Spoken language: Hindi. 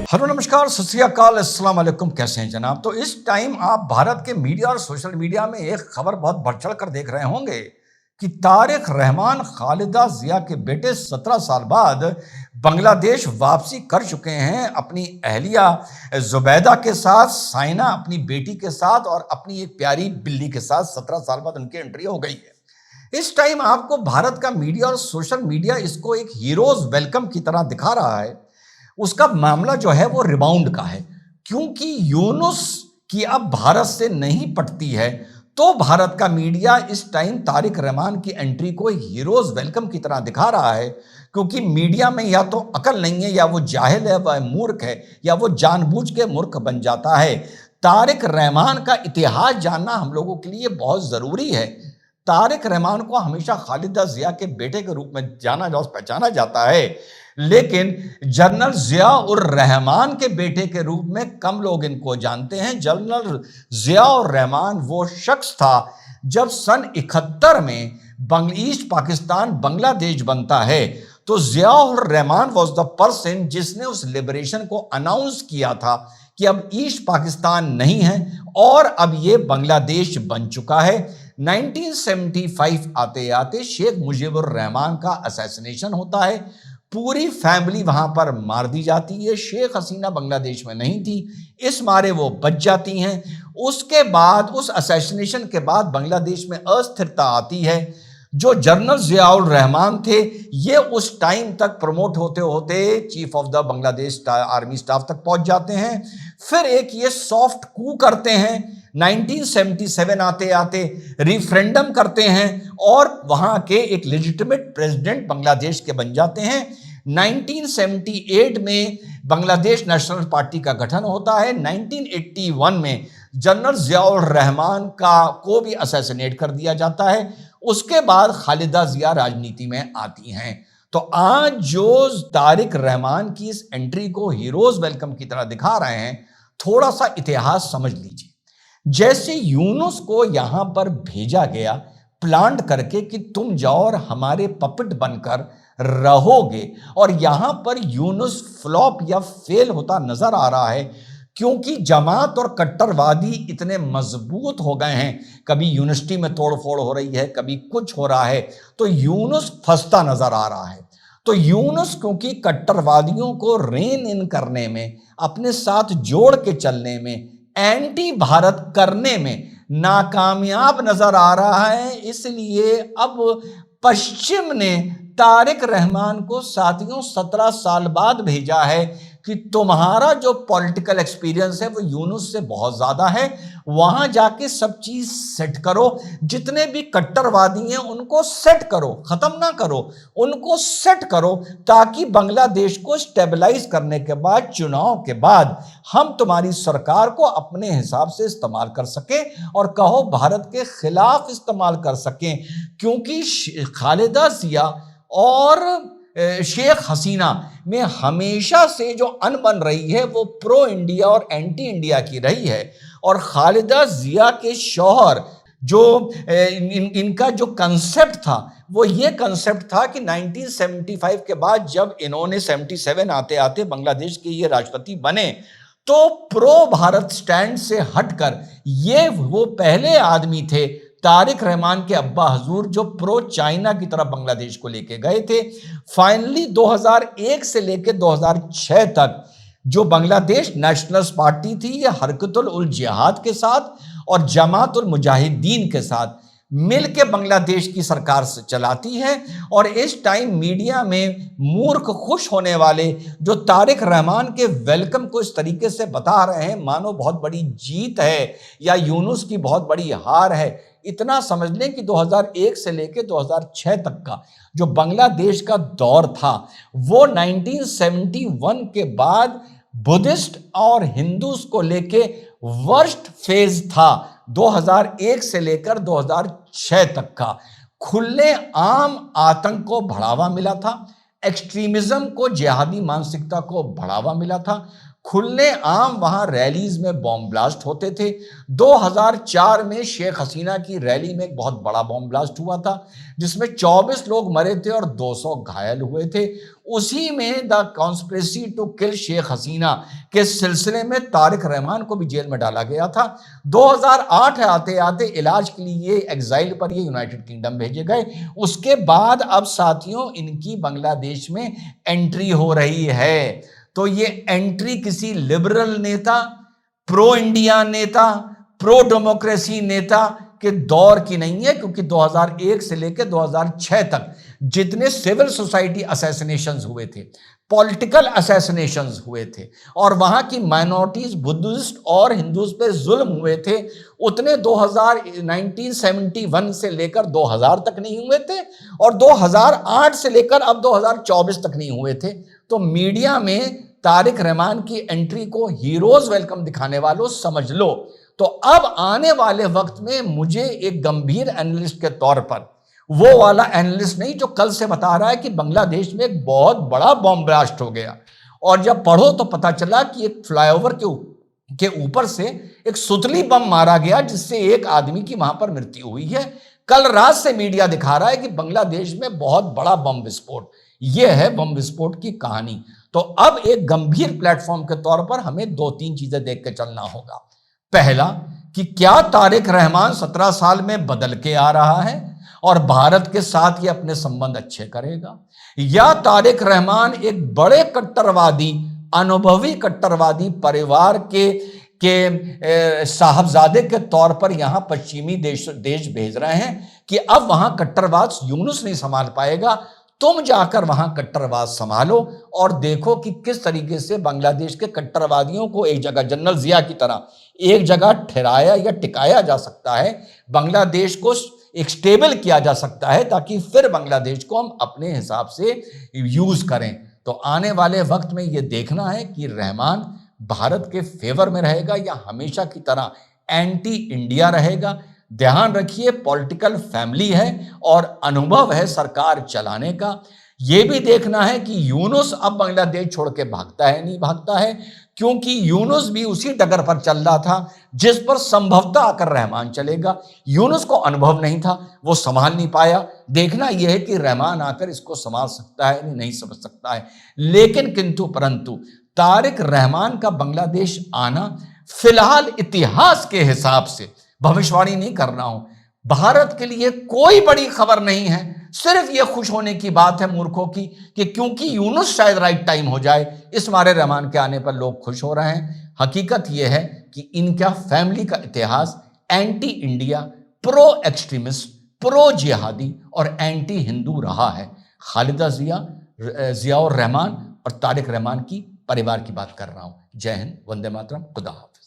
हेलो नमस्कार सत श्री अकाल अस्सलाम वालेकुम। कैसे हैं जनाब? तो इस टाइम आप भारत के मीडिया और सोशल मीडिया में एक खबर बहुत बढ़ चढ़ कर देख रहे होंगे कि तारिक रहमान खालिदा जिया के बेटे 17 साल बाद बांग्लादेश वापसी कर चुके हैं अपनी अहलिया जुबैदा के साथ, साइना अपनी बेटी के साथ और अपनी एक प्यारी बिल्ली के साथ 17 साल बाद उनकी एंट्री हो गई है। इस टाइम आपको भारत का मीडिया और सोशल मीडिया इसको एक हीरोज वेलकम की तरह दिखा रहा है। उसका मामला जो है वो रिबाउंड का है, क्योंकि यूनुस की अब भारत से नहीं पटती है, तो भारत का मीडिया इस टाइम तारिक रहमान की एंट्री को हीरोज वेलकम की तरह दिखा रहा है। क्योंकि मीडिया में या तो अकल नहीं है, या वो जाहिल है, वह मूर्ख है, या वो जानबूझ के मूर्ख बन जाता है। तारिक रहमान का इतिहास जानना हम लोगों के लिए बहुत जरूरी है। तारिक रहमान को हमेशा खालिदा जिया के बेटे के रूप में जाना पहचाना जाता है, लेकिन जनरल जिया उर रहमान के बेटे के रूप में कम लोग इनको जानते हैं। जनरल जिया उर रहमान वो शख्स था जब सन 71 में ईस्ट पाकिस्तान बांग्लादेश बनता है, तो जिया उर रहमान वॉज द पर्सन जिसने उस लिबरेशन को अनाउंस किया था कि अब ईस्ट पाकिस्तान नहीं है और अब ये बांग्लादेश बन चुका है। 1975 आते आते शेख मुजीबुर रहमान का असैसिनेशन होता है, पूरी फैमिली वहां पर मार दी जाती है। शेख हसीना बांग्लादेश में नहीं थी, इस मारे वो बच जाती हैं। उसके बाद उस असैसिनेशन के बाद बांग्लादेश में अस्थिरता आती है। जो जनरल जियाउर रहमान थे, ये उस टाइम तक प्रमोट होते होते chief of the Bangladesh army staff तक पहुंच जाते हैं। फिर एक ये सॉफ्ट कू करते हैं, 1977 आते आते रिफरेंडम करते हैं और वहां के एक लेजिटिमेट प्रेसिडेंट बांग्लादेश के बन जाते हैं। 1978 में बांग्लादेश नेशनल पार्टी का गठन होता है। 1981 में जनरल जियाउर रहमान को भी असैसिनेट कर दिया जाता है। उसके बाद खालिदा जिया राजनीति में आती हैं। तो आज जो तारिक रहमान की इस एंट्री को हीरोज वेलकम की तरह दिखा रहे हैं, थोड़ा सा इतिहास समझ लीजिए। जैसे यूनुस को यहां पर भेजा गया प्लांट करके कि तुम जाओ और हमारे पपेट बनकर रहोगे, और यहां पर यूनुस फ्लॉप या फेल होता नजर आ रहा है, क्योंकि जमात और कट्टरवादी इतने मजबूत हो गए हैं। कभी यूनिवर्सिटी में तोड़फोड़ हो रही है, कभी कुछ हो रहा है, तो यूनुस फंसता नजर आ रहा है। तो यूनुस क्योंकि कट्टरवादियों को रेन इन करने में, अपने साथ जोड़ के चलने में, एंटी भारत करने में नाकामयाब नजर आ रहा है, इसलिए अब पश्चिम ने तारिक रहमान को साथियों 17 साल बाद भेजा है कि तुम्हारा जो पॉलिटिकल एक्सपीरियंस है वो यूनुस से बहुत ज्यादा है, वहां जाके सब चीज सेट करो। जितने भी कट्टरवादी हैं उनको सेट करो, खत्म ना करो, उनको सेट करो, ताकि बांग्लादेश को स्टेबलाइज करने के बाद, चुनाव के बाद हम तुम्हारी सरकार को अपने हिसाब से इस्तेमाल कर सकें और कहो भारत के खिलाफ इस्तेमाल कर सकें। क्योंकि खालिदा जिया और शेख हसीना में हमेशा से जो अनबन रही है वो प्रो इंडिया और एंटी इंडिया की रही है। और खालिदा जिया के शौहर जो इनका जो कंसेप्ट था वो ये कंसेप्ट था कि 1975 के बाद जब इन्होंने 77 आते आते बांग्लादेश के ये राष्ट्रपति बने, तो प्रो भारत स्टैंड से हटकर ये वो पहले आदमी थे, तारिक रहमान के अब्बा हजूर, जो प्रो चाइना की तरफ बांग्लादेश को लेके गए थे। फाइनली 2001 से लेके 2006 तक जो बांग्लादेश नेशनलिस्ट पार्टी थी, ये हरकतुल उल जिहाद के साथ और जमात उल मुजाहिदीन के साथ मिलके बांग्लादेश की सरकार से चलाती है। और इस टाइम मीडिया में मूर्ख खुश होने वाले जो तारिक रहमान के वेलकम को इस तरीके से बता रहे हैं मानो बहुत बड़ी जीत है या यूनुस की बहुत बड़ी हार है। इतना समझ लें कि 2001 से लेकर 2006 तक का जो बांग्लादेश का दौर था वो 1971 के बाद बुद्धिस्ट और हिंदूज को लेके वर्स्ट फेज था। 2001 से लेकर 2006 तक का खुले आम आतंक को बढ़ावा मिला था, एक्सट्रीमिज्म को, जिहादी मानसिकता को बढ़ावा मिला था, खुले आम वहां रैलीज में बॉम्ब ब्लास्ट होते थे। 2004 में शेख हसीना की रैली में एक बहुत बड़ा बॉम्ब ब्लास्ट हुआ था जिसमें 24 लोग मरे थे और 200 घायल हुए थे। उसी में the conspiracy to kill Sheikh Hasina के सिलसिले में तारिक रहमान को भी जेल में डाला गया था। 2008 आते आते इलाज के लिए एग्जाइल पर ये यूनाइटेड किंगडम भेजे गए। उसके बाद अब साथियों इनकी बांग्लादेश में एंट्री हो रही है। तो ये एंट्री किसी लिबरल नेता, प्रो इंडिया नेता, प्रो डेमोक्रेसी नेता के दौर की नहीं है, क्योंकि 2001 से लेकर 2006 तक जितने सिविल सोसाइटी असैसिनेशंस हुए थे, पॉलिटिकल असैसिनेशंस हुए थे और वहां की माइनॉरिटीज, बुद्धिस्ट और हिंदूज पे जुल्म हुए थे, उतने 1971 से लेकर 2000 तक नहीं हुए थे और 2008 से लेकर अब 2024 तक नहीं हुए थे। तो मीडिया में तारिक रहमान की एंट्री को हीरोज वेलकम दिखाने वालों समझ लो। तो अब आने वाले वक्त में मुझे एक गंभीर एनालिस्ट के तौर पर, वो वाला एनालिस्ट नहीं जो कल से बता रहा है कि बांग्लादेश में एक बहुत बड़ा बॉम्ब ब्लास्ट हो गया, और जब पढ़ो तो पता चला कि एक फ्लाईओवर के ऊपर से एक सुतली बम मारा गया जिससे एक आदमी की वहां पर मृत्यु हुई है। कल रात से मीडिया दिखा रहा है कि बांग्लादेश में बहुत बड़ा बम विस्फोट। यह है बम विस्फोट की कहानी। तो अब एक गंभीर प्लेटफॉर्म के तौर पर हमें 2-3 चीजें देख के चलना होगा। पहला कि क्या तारिक रहमान 17 साल में बदल के आ रहा है और भारत के साथ ये अपने संबंध अच्छे करेगा, या तारिक रहमान एक बड़े कट्टरवादी, अनुभवी कट्टरवादी परिवार के साहबजादे के तौर पर यहां पश्चिमी देश भेज रहे हैं कि अब वहां कट्टरवाद यूनुस नहीं संभाल पाएगा, तुम जाकर वहां कट्टरवाद संभालो और देखो कि किस तरीके से बांग्लादेश के कट्टरवादियों को एक जगह जनरल जिया की तरह एक जगह ठहराया या टिकाया जा सकता है, बांग्लादेश को एक स्टेबल किया जा सकता है, ताकि फिर बांग्लादेश को हम अपने हिसाब से यूज करें। तो आने वाले वक्त में यह देखना है कि रहमान भारत के फेवर में रहेगा या हमेशा की तरह एंटी इंडिया रहेगा। ध्यान रखिए, पॉलिटिकल फैमिली है और अनुभव है सरकार चलाने का। यह भी देखना है कि यूनुस अब बांग्लादेश छोड़ के भागता है नहीं भागता है, क्योंकि यूनुस भी उसी डगर पर चल रहा था जिस पर संभवतः आकर रहमान चलेगा। यूनुस को अनुभव नहीं था, वो संभाल नहीं पाया। देखना यह है कि रहमान आकर इसको संभाल सकता है नहीं समझ सकता है। लेकिन किंतु परंतु तारिक रहमान का बांग्लादेश आना फिलहाल इतिहास के हिसाब से, भविष्यवाणी नहीं कर रहा हूं, भारत के लिए कोई बड़ी खबर नहीं है। सिर्फ यह खुश होने की बात है मूर्खों की कि क्योंकि यूनुस शायद राइट टाइम हो जाए, इस मारे रहमान के आने पर लोग खुश हो रहे हैं। हकीकत यह है कि इनका फैमिली का इतिहास anti India, pro extremist, pro जिहादी और एंटी हिंदू रहा है। खालिदा जिया, जियाउर रहमान और तारिक रहमान की परिवार की बात कर रहा हूं। जय हिंद, वंदे मातरम, खुदा हाफिज।